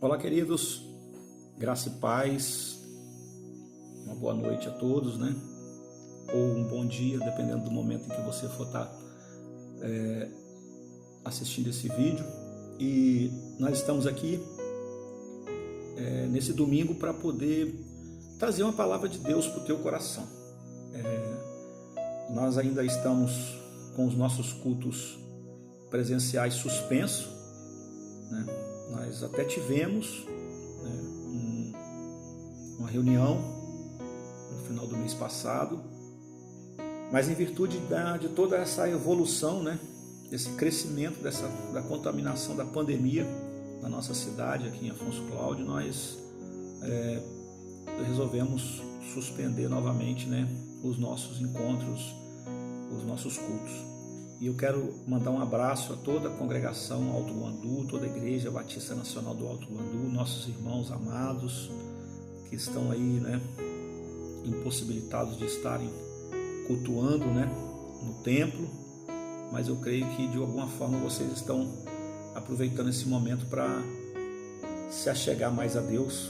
Olá, queridos, graça e paz, uma boa noite a todos, né? Ou um bom dia, dependendo do momento em que você for estar assistindo esse vídeo. E nós estamos aqui nesse domingo para poder trazer uma palavra de Deus para o teu coração. Nós ainda estamos com os nossos cultos presenciais suspensos, né? Nós até tivemos uma reunião no final do mês passado, mas em virtude de toda essa evolução, né, desse crescimento, da contaminação da pandemia na nossa cidade, aqui em Afonso Cláudio, nós resolvemos suspender novamente, né, os nossos encontros, os nossos cultos. E eu quero mandar um abraço a toda a congregação Alto Guandu, toda a Igreja Batista Nacional do Alto Guandu, nossos irmãos amados que estão aí, né, impossibilitados de estarem cultuando, né, no templo, mas eu creio que de alguma forma vocês estão aproveitando esse momento para se achegar mais a Deus,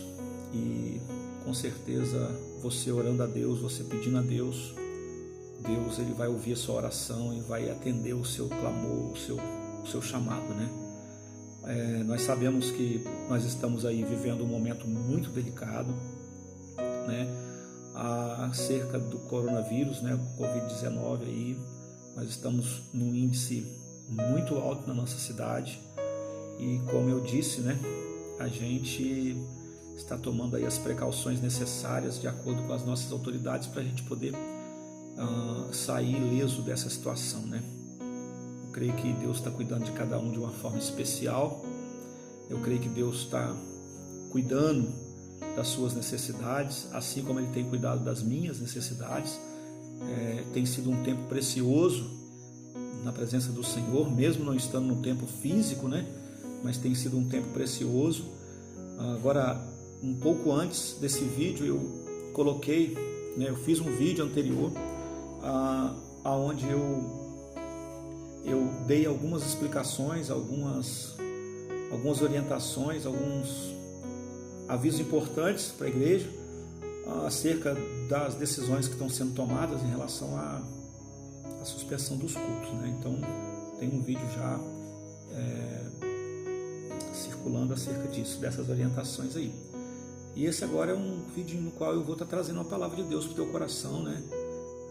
e com certeza você orando a Deus, você pedindo a Deus, ele vai ouvir a sua oração e vai atender o seu clamor, o seu chamado, né? Nós sabemos que nós estamos aí vivendo um momento muito delicado, né? Acerca do coronavírus, né? O Covid-19 aí, nós estamos num índice muito alto na nossa cidade e, como eu disse, né? A gente está tomando aí as precauções necessárias de acordo com as nossas autoridades para a gente poder sair ileso dessa situação, né? Eu creio que Deus está cuidando de cada um de uma forma especial. Eu creio que Deus está cuidando das suas necessidades, assim como Ele tem cuidado das minhas necessidades. Tem sido um tempo precioso na presença do Senhor, mesmo não estando no tempo físico, né? Mas tem sido um tempo precioso. Agora, um pouco antes desse vídeo, eu coloquei, né? Eu fiz um vídeo anterior aonde eu dei algumas explicações, algumas orientações, alguns avisos importantes para a igreja acerca das decisões que estão sendo tomadas em relação à suspensão dos cultos, né? Então tem um vídeo já circulando acerca disso, dessas orientações aí. E esse agora é um vídeo no qual eu vou estar trazendo uma palavra de Deus para o teu coração, né?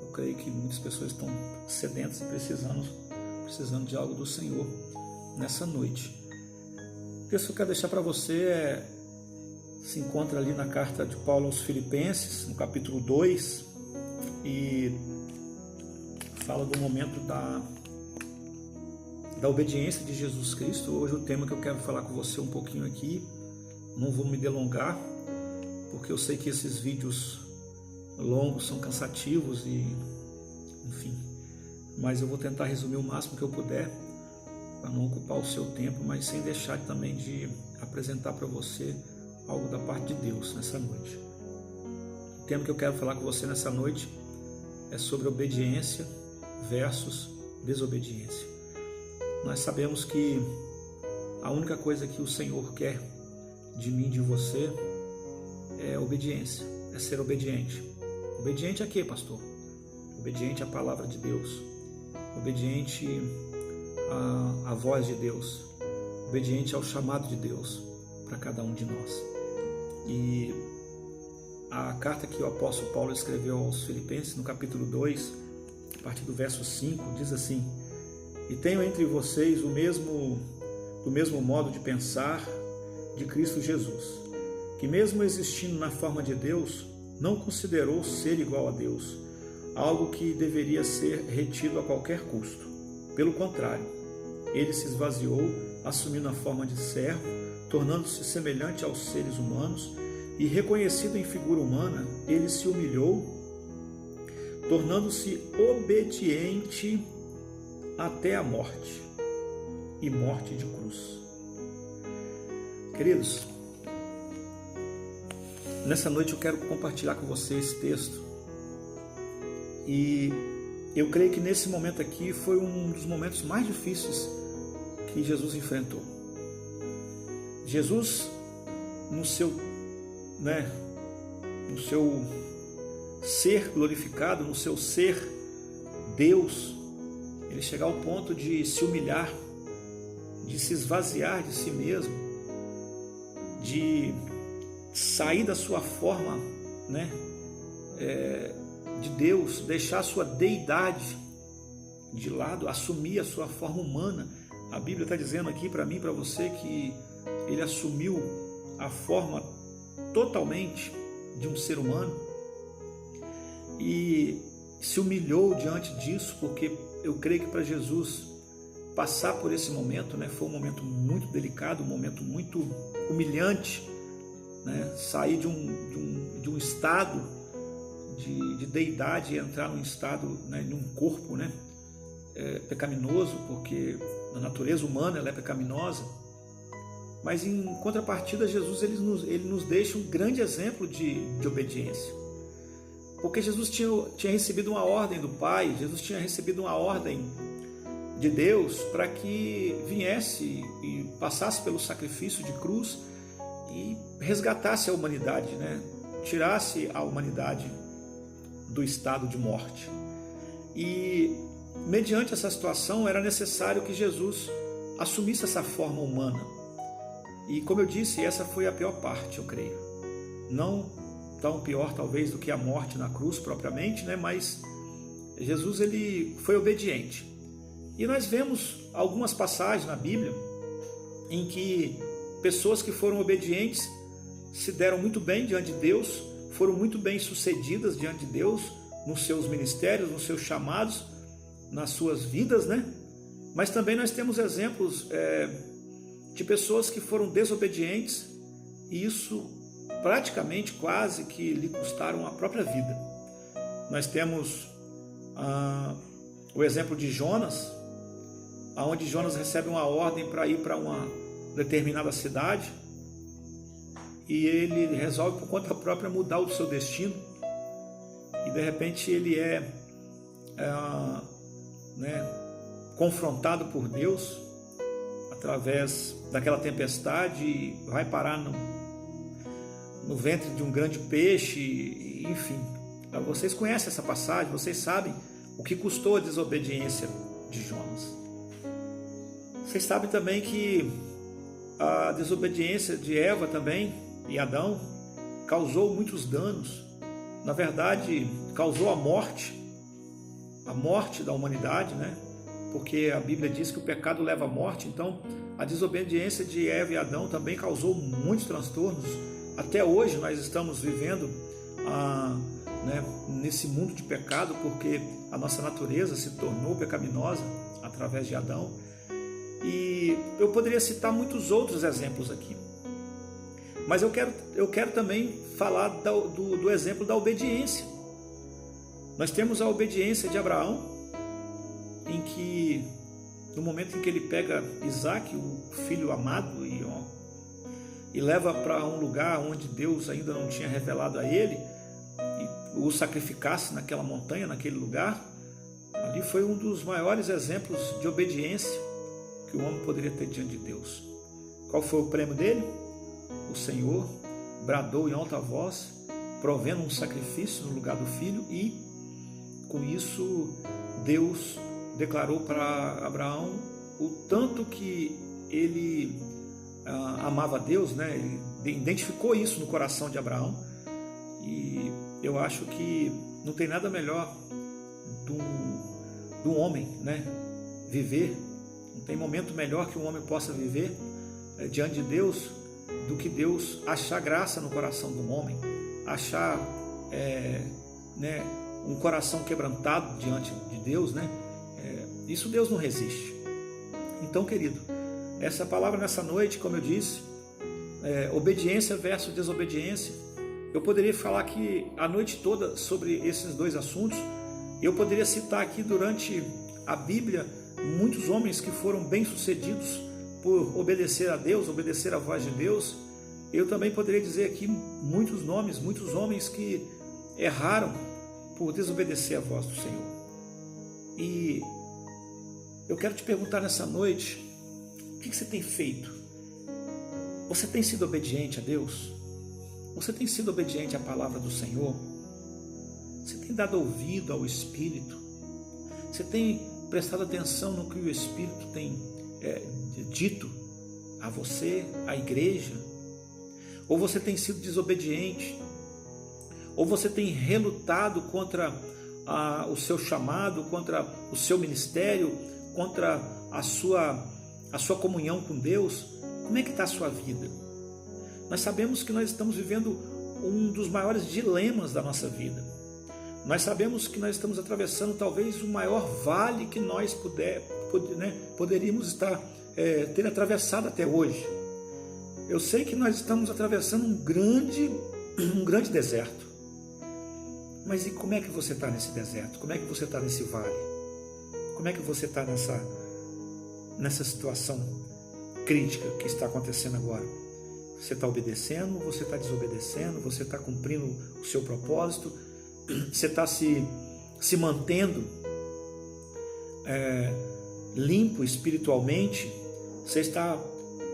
Eu creio que muitas pessoas estão sedentas e precisando de algo do Senhor nessa noite. O que eu quero deixar para você se encontra ali na carta de Paulo aos Filipenses, no capítulo 2, e fala do momento da obediência de Jesus Cristo. Hoje o tema que eu quero falar com você um pouquinho aqui, não vou me delongar, porque eu sei que esses vídeos longos são cansativos e, enfim, mas eu vou tentar resumir o máximo que eu puder para não ocupar o seu tempo, mas sem deixar também de apresentar para você algo da parte de Deus nessa noite. O tema que eu quero falar com você nessa noite é sobre obediência versus desobediência. Nós sabemos que a única coisa que o Senhor quer de mim e de você é obediência, é ser obediente. Obediente a quê, pastor? Obediente à palavra de Deus, obediente à voz de Deus, obediente ao chamado de Deus para cada um de nós. E a carta que o apóstolo Paulo escreveu aos Filipenses, no capítulo 2, a partir do verso 5, diz assim: E tenho entre vocês do mesmo modo de pensar de Cristo Jesus, que mesmo existindo na forma de Deus, não considerou ser igual a Deus, algo que deveria ser retido a qualquer custo. Pelo contrário, ele se esvaziou, assumindo a forma de servo, tornando-se semelhante aos seres humanos, e reconhecido em figura humana, ele se humilhou, tornando-se obediente até a morte, e morte de cruz. Queridos, nessa noite eu quero compartilhar com você esse texto, e eu creio que nesse momento aqui foi um dos momentos mais difíceis que Jesus enfrentou. Jesus no seu, né, no seu ser glorificado, no seu ser Deus, ele chegar ao ponto de se humilhar, de se esvaziar de si mesmo, de sair da sua forma, né, de Deus, deixar a sua deidade de lado, assumir a sua forma humana. A Bíblia está dizendo aqui para mim, para você, que ele assumiu a forma totalmente de um ser humano e se humilhou diante disso, porque eu creio que para Jesus passar por esse momento, né, foi um momento muito delicado, um momento muito humilhante, né, sair de um estado de deidade e entrar num estado, né, de um corpo, né, pecaminoso, porque a natureza humana ela é pecaminosa. Mas em contrapartida, Jesus ele nos deixa um grande exemplo de obediência, porque Jesus tinha recebido uma ordem do Pai, Jesus tinha recebido uma ordem de Deus para que viesse e passasse pelo sacrifício de cruz e resgatasse a humanidade, né? Tirasse a humanidade do estado de morte. E mediante essa situação era necessário que Jesus assumisse essa forma humana. E como eu disse, essa foi a pior parte, eu creio. Não tão pior talvez do que a morte na cruz propriamente, né? Mas Jesus ele foi obediente. E nós vemos algumas passagens na Bíblia em que pessoas que foram obedientes se deram muito bem diante de Deus, foram muito bem sucedidas diante de Deus nos seus ministérios, nos seus chamados, nas suas vidas, né? Mas também nós temos exemplos de pessoas que foram desobedientes e isso praticamente quase que lhe custaram a própria vida. Nós temos o exemplo de Jonas, onde Jonas recebe uma ordem para ir para uma determinada cidade e ele resolve por conta própria mudar o seu destino e de repente ele confrontado por Deus através daquela tempestade e vai parar no ventre de um grande peixe, enfim. Vocês conhecem essa passagem, vocês sabem o que custou a desobediência de Jonas. Vocês sabem também que a desobediência de Eva também e Adão causou muitos danos. Na verdade, causou a morte da humanidade, né? Porque a Bíblia diz que o pecado leva à morte. Então, a desobediência de Eva e Adão também causou muitos transtornos. Até hoje nós estamos vivendo nesse mundo de pecado, porque a nossa natureza se tornou pecaminosa através de Adão. E eu poderia citar muitos outros exemplos aqui. Mas eu quero também falar do exemplo da obediência. Nós temos a obediência de Abraão, em que no momento em que ele pega Isaac, o filho amado, e leva para um lugar onde Deus ainda não tinha revelado a ele, e o sacrificasse naquela montanha, naquele lugar, ali foi um dos maiores exemplos de obediência que o homem poderia ter diante de Deus. Qual foi o prêmio dele? O Senhor bradou em alta voz, provendo um sacrifício no lugar do filho, e com isso Deus declarou para Abraão o tanto que ele amava a Deus, né? Ele identificou isso no coração de Abraão, e eu acho que não tem nada melhor do homem, né, viver. Não tem momento melhor que um homem possa viver diante de Deus do que Deus achar graça no coração do homem, achar um coração quebrantado diante de Deus, né? Isso Deus não resiste. Então, querido, essa palavra nessa noite, como eu disse, obediência versus desobediência. Eu poderia falar aqui a noite toda sobre esses dois assuntos. Eu poderia citar aqui durante a Bíblia muitos homens que foram bem-sucedidos por obedecer a Deus, obedecer a voz de Deus. Eu também poderia dizer aqui muitos nomes, muitos homens que erraram por desobedecer a voz do Senhor. E eu quero te perguntar nessa noite, o que você tem feito Você tem sido obediente a Deus? Você tem sido obediente à palavra do Senhor? Você tem dado ouvido ao Espírito? Você tem prestado atenção no que o Espírito tem dito a você, à igreja? Ou você tem sido desobediente? Ou você tem relutado contra o seu chamado, contra o seu ministério, contra a sua comunhão com Deus? Como é que está a sua vida? Nós sabemos que nós estamos vivendo um dos maiores dilemas da nossa vida. Nós sabemos que nós estamos atravessando talvez o maior vale que nós poderíamos ter atravessado até hoje. Eu sei que nós estamos atravessando um grande deserto. Mas e como é que você está nesse deserto? Como é que você está nesse vale? Como é que você está nessa situação crítica que está acontecendo agora? Você está obedecendo? Você está desobedecendo? Você está cumprindo o seu propósito? Você está se mantendo limpo espiritualmente? Você está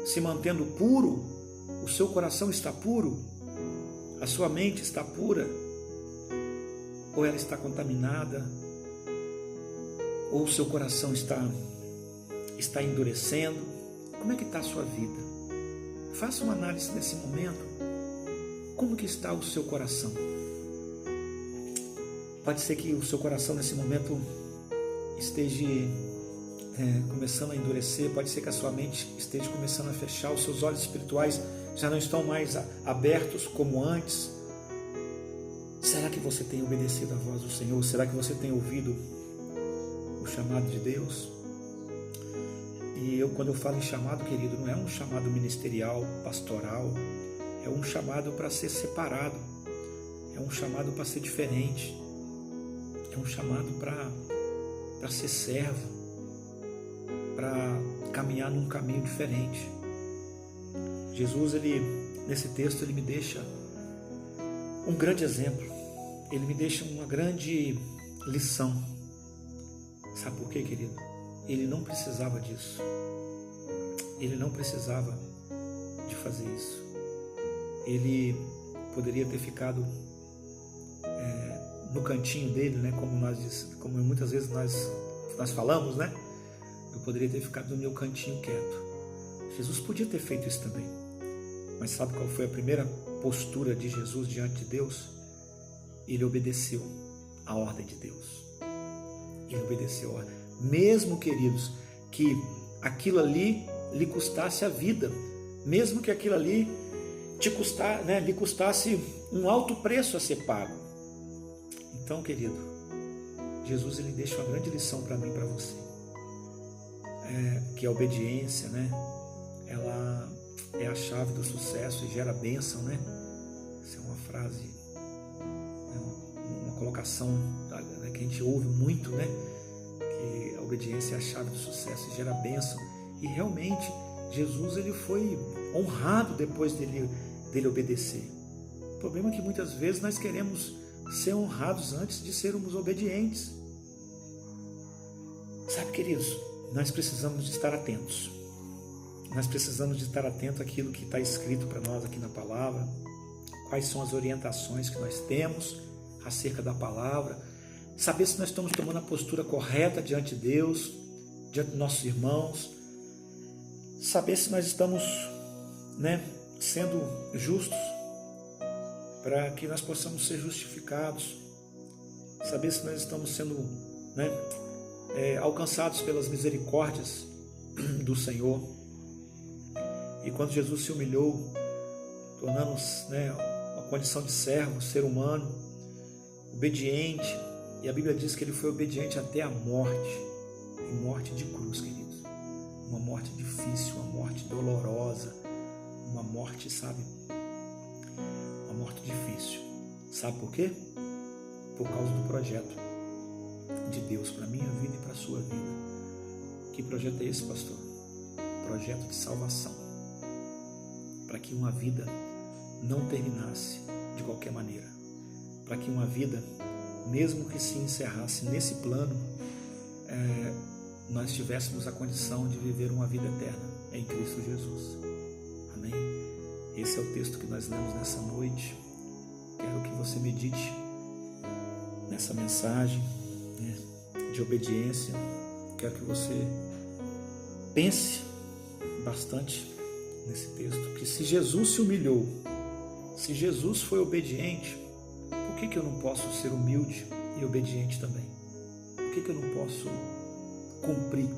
se mantendo puro? O seu coração está puro? A sua mente está pura? Ou ela está contaminada? Ou o seu coração está endurecendo? Como é que está a sua vida? Faça uma análise nesse momento. Como que está o seu coração? Pode ser que o seu coração nesse momento esteja começando a endurecer, pode ser que a sua mente esteja começando a fechar, os seus olhos espirituais já não estão mais abertos como antes. Será que você tem obedecido à voz do Senhor? Será que você tem ouvido o chamado de Deus? E quando eu falo em chamado, querido, não é um chamado ministerial, pastoral, é um chamado para ser separado, é um chamado para ser diferente, é um chamado para ser servo, para caminhar num caminho diferente. Jesus, nesse texto, ele me deixa um grande exemplo, ele me deixa uma grande lição. Sabe por quê, querido? Ele não precisava disso. Ele não precisava de fazer isso. Ele poderia ter ficado no cantinho dele, né? Como muitas vezes nós falamos, né? Eu poderia ter ficado no meu cantinho quieto. Jesus podia ter feito isso também. Mas sabe qual foi a primeira postura de Jesus diante de Deus? Ele obedeceu a ordem de Deus. Ele obedeceu a ordem. Mesmo, queridos, que aquilo ali lhe custasse a vida, mesmo que aquilo ali lhe custasse um alto preço a ser pago. Então, querido, Jesus ele deixa uma grande lição para mim e para você, que a obediência, né, ela é a chave do sucesso e gera bênção, né? Essa é uma frase, uma colocação que a gente ouve muito, né? Que a obediência é a chave do sucesso e gera bênção. E realmente Jesus ele foi honrado depois dele obedecer. O problema é que muitas vezes nós queremos ser honrados antes de sermos obedientes. Sabe, queridos, nós precisamos de estar atentos. Nós precisamos de estar atentos àquilo que está escrito para nós aqui na palavra, quais são as orientações que nós temos acerca da palavra, saber se nós estamos tomando a postura correta diante de Deus, diante dos nossos irmãos, saber se nós estamos, sendo justos para que nós possamos ser justificados, saber se nós estamos sendo alcançados pelas misericórdias do Senhor. E quando Jesus se humilhou, tornando-se uma condição de servo, ser humano, obediente, e a Bíblia diz que ele foi obediente até a morte, e morte de cruz, queridos. Uma morte difícil, uma morte dolorosa, uma morte, uma morte difícil. Sabe por quê? Por causa do projeto de Deus para a minha vida e para a sua vida. Que projeto é esse, pastor? Projeto de salvação. Para que uma vida não terminasse de qualquer maneira. Para que uma vida, mesmo que se encerrasse nesse plano, nós tivéssemos a condição de viver uma vida eterna em Cristo Jesus. Amém? Esse é o texto que nós lemos nessa noite. Quero que você medite nessa mensagem, né, de obediência. Quero que você pense bastante nesse texto, que se Jesus se humilhou, se Jesus foi obediente, por que eu não posso ser humilde e obediente também? Por que eu não posso cumprir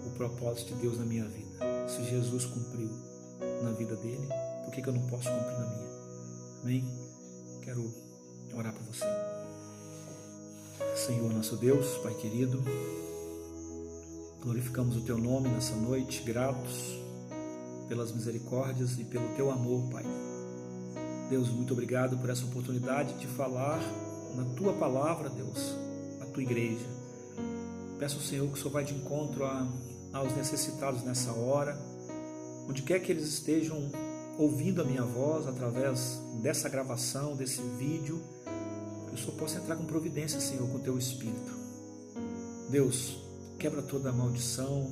o propósito de Deus na minha vida? Se Jesus cumpriu na vida dele, por que eu não posso cumprir na minha? Amém? Quero orar por você. Senhor nosso Deus, Pai querido, glorificamos o Teu nome nessa noite, gratos pelas misericórdias e pelo Teu amor, Pai. Deus, muito obrigado por essa oportunidade de falar na Tua palavra, Deus, à Tua igreja. Peço ao Senhor que o Senhor vai de encontro aos necessitados nessa hora, onde quer que eles estejam ouvindo a minha voz através dessa gravação, desse vídeo, que o Senhor possa entrar com providência, Senhor, com o Teu Espírito. Deus, quebra toda maldição,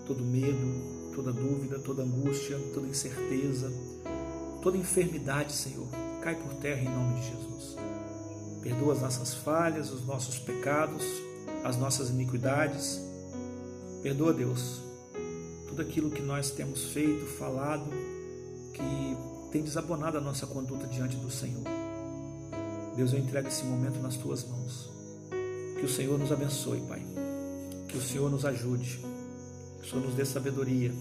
todo medo, toda dúvida, toda angústia, toda incerteza, toda enfermidade, Senhor, cai por terra em nome de Jesus. Perdoa as nossas falhas, os nossos pecados, as nossas iniquidades. Perdoa, Deus, tudo aquilo que nós temos feito, falado, que tem desabonado a nossa conduta diante do Senhor. Deus, eu entrego esse momento nas Tuas mãos. Que o Senhor nos abençoe, Pai. Que o Senhor nos ajude. Que o Senhor nos dê sabedoria.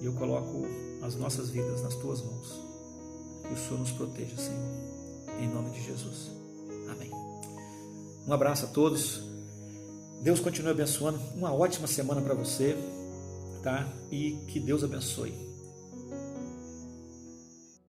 E eu coloco as nossas vidas nas Tuas mãos. Que o Senhor nos proteja, Senhor. Em nome de Jesus. Amém. Um abraço a todos. Deus continue abençoando. Uma ótima semana para você, tá? E que Deus abençoe.